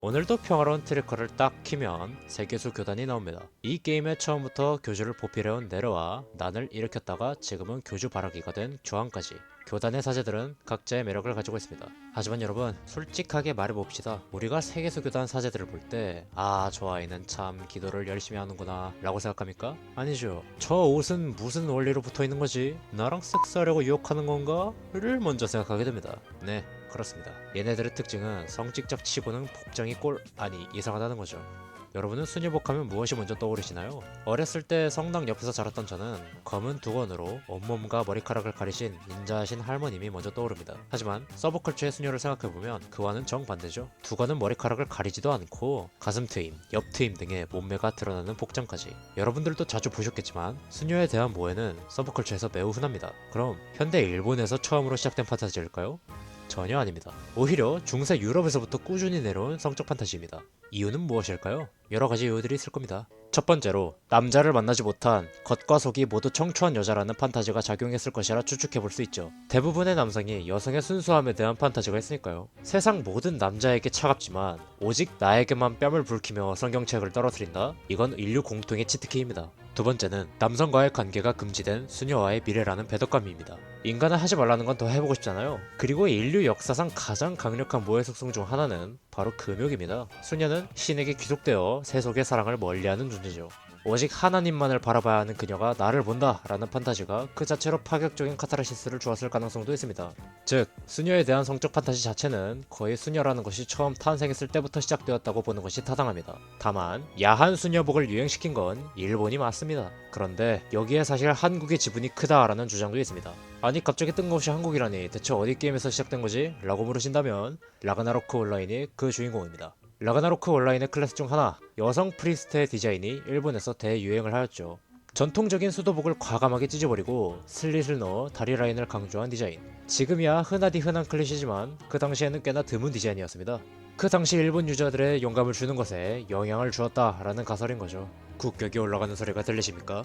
오늘도 평화로운 트리커를 딱 키면 세계수 교단이 나옵니다. 이 게임의 처음부터 교주를 보필해온 네르와 난을 일으켰다가 지금은 교주 바라기가 된 조항까지 교단의 사제들은 각자의 매력을 가지고 있습니다. 하지만 여러분, 솔직하게 말해봅시다. 우리가 세계수 교단 사제들을 볼 때 저 아이는 참 기도를 열심히 하는구나 라고 생각합니까? 아니죠. 저 옷은 무슨 원리로 붙어있는 거지? 나랑 섹스하려고 유혹하는 건가? 를 먼저 생각하게 됩니다. 네, 그렇습니다. 얘네들의 특징은 성직접 치고는 복장이 이상하다는 거죠. 여러분은 수녀복 하면 무엇이 먼저 떠오르시나요? 어렸을 때 성당 옆에서 자랐던 저는 검은 두건으로 온몸과 머리카락을 가리신 인자하신 할머님이 먼저 떠오릅니다. 하지만 서브컬처의 수녀를 생각해보면 그와는 정반대죠. 두건은 머리카락을 가리지도 않고 가슴 트임, 옆 트임 등의 몸매가 드러나는 복장까지. 여러분들도 자주 보셨겠지만 수녀에 대한 모해는 서브컬처에서 매우 흔합니다. 그럼 현대 일본에서 처음으로 시작된 판타지일까요? 전혀 아닙니다. 오히려 중세 유럽에서부터 꾸준히 내려온 성적 판타지입니다. 이유는 무엇일까요? 여러 가지 이유들이 있을 겁니다. 첫 번째로 남자를 만나지 못한 겉과 속이 모두 청초한 여자라는 판타지가 작용했을 것이라 추측해볼 수 있죠. 대부분의 남성이 여성의 순수함에 대한 판타지가 있으니까요. 세상 모든 남자에게 차갑지만 오직 나에게만 뺨을 붉히며 성경책을 떨어뜨린다? 이건 인류 공통의 치트키입니다. 두 번째는 남성과의 관계가 금지된 수녀와의 미래라는 배덕감입니다. 인간은 하지 말라는 건 더 해보고 싶잖아요. 그리고 인류 역사상 가장 강력한 모해 속성 중 하나는 바로 금욕입니다. 수녀는 신에게 귀속되어 세속의 사랑을 멀리하는 존재죠. 오직 하나님만을 바라봐야 하는 그녀가 나를 본다 라는 판타지가 그 자체로 파격적인 카타르시스를 주었을 가능성도 있습니다. 즉, 수녀에 대한 성적 판타지 자체는 거의 수녀라는 것이 처음 탄생했을 때부터 시작되었다고 보는 것이 타당합니다. 다만 야한 수녀복을 유행시킨 건 일본이 맞습니다. 그런데 여기에 사실 한국의 지분이 크다라는 주장도 있습니다. 아니, 갑자기 뜬금없이 한국이라니 대체 어디 게임에서 시작된 거지? 라고 물으신다면 라그나로크 온라인이 그 주인공입니다. 라그나로크 온라인의 클래스 중 하나, 여성 프리스트의 디자인이 일본에서 대유행을 하였죠. 전통적인 수도복을 과감하게 찢어버리고 슬릿을 넣어 다리 라인을 강조한 디자인. 지금이야 흔하디 흔한 클래시지만 그 당시에는 꽤나 드문 디자인이었습니다. 그 당시 일본 유저들의 영감을 주는 것에 영향을 주었다라는 가설인 거죠. 국격이 올라가는 소리가 들리십니까?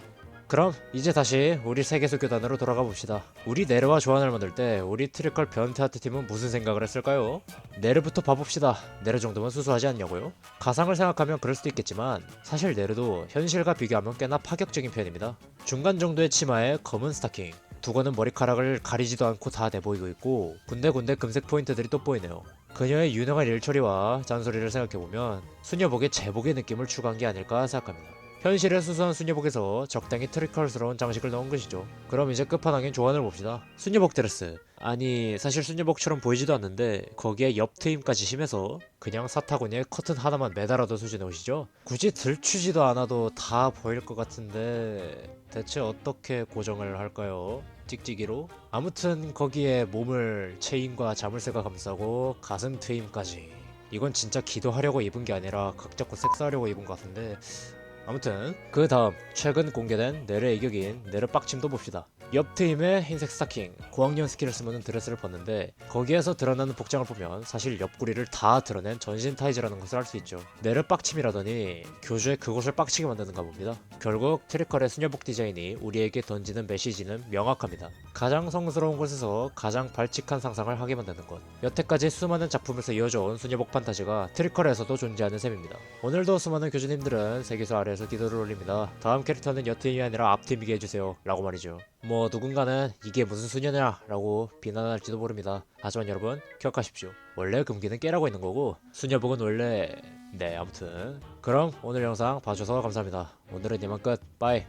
그럼 이제 다시 우리 세계수 교단으로 돌아가 봅시다. 우리 네르와 조안을 만들 때 우리 트리컬 변태하트 팀은 무슨 생각을 했을까요? 네르부터 봐봅시다. 네르 정도면 수수하지 않냐고요? 가상을 생각하면 그럴 수도 있겠지만 사실 네르도 현실과 비교하면 꽤나 파격적인 편입니다. 중간 정도의 치마에 검은 스타킹, 두건은 머리카락을 가리지도 않고 다 내보이고 있고 군데군데 금색 포인트들이 돋보이네요. 그녀의 유능한 일처리와 잔소리를 생각해보면 수녀복의 제복의 느낌을 추구한 게 아닐까 생각합니다. 현실의 수수한 수녀복에서 적당히 트리컬스러운 장식을 넣은 것이죠. 그럼 이제 끝판왕인 조안을 봅시다. 수녀복 드레스. 아니, 사실 수녀복처럼 보이지도 않는데 거기에 옆 트임까지 심해서 그냥 사타구니에 커튼 하나만 매달아도 수준의 옷이죠. 굳이 들추지도 않아도 다 보일 것 같은데 대체 어떻게 고정을 할까요? 찍찍이로? 아무튼 거기에 몸을 체인과 자물쇠가 감싸고 가슴 트임까지. 이건 진짜 기도하려고 입은 게 아니라 각 잡고 섹스하려고 입은 것 같은데, 아무튼 그 다음 최근 공개된 네르의 이격인 네르 빡침도 봅시다. 옆 트임의 흰색 스타킹, 고학년 스킬을 쓰면 드레스를 벗는데 거기에서 드러나는 복장을 보면 사실 옆구리를 다 드러낸 전신 타이즈라는 것을 알 수 있죠. 네르 빡침이라더니 교주의 그곳을 빡치게 만드는가 봅니다. 결국 트리컬의 수녀복 디자인이 우리에게 던지는 메시지는 명확합니다. 가장 성스러운 곳에서 가장 발칙한 상상을 하게 만드는 것. 여태까지 수많은 작품에서 이어져온 수녀복 판타지가 트리컬에서도 존재하는 셈입니다. 오늘도 수많은 교주님들은 세계수 아래에서 기도를 올립니다. 다음 캐릭터는 여팀이 아니라 앞팀이게 해주세요 라고 말이죠. 뭐 누군가는 이게 무슨 수녀냐 라고 비난할지도 모릅니다. 하지만 여러분 기억하십시오. 원래 금기는 깨라고 있는 거고 수녀복은 원래... 네, 아무튼 그럼 오늘 영상 봐줘서 감사합니다. 오늘은 이만 끝. 빠이.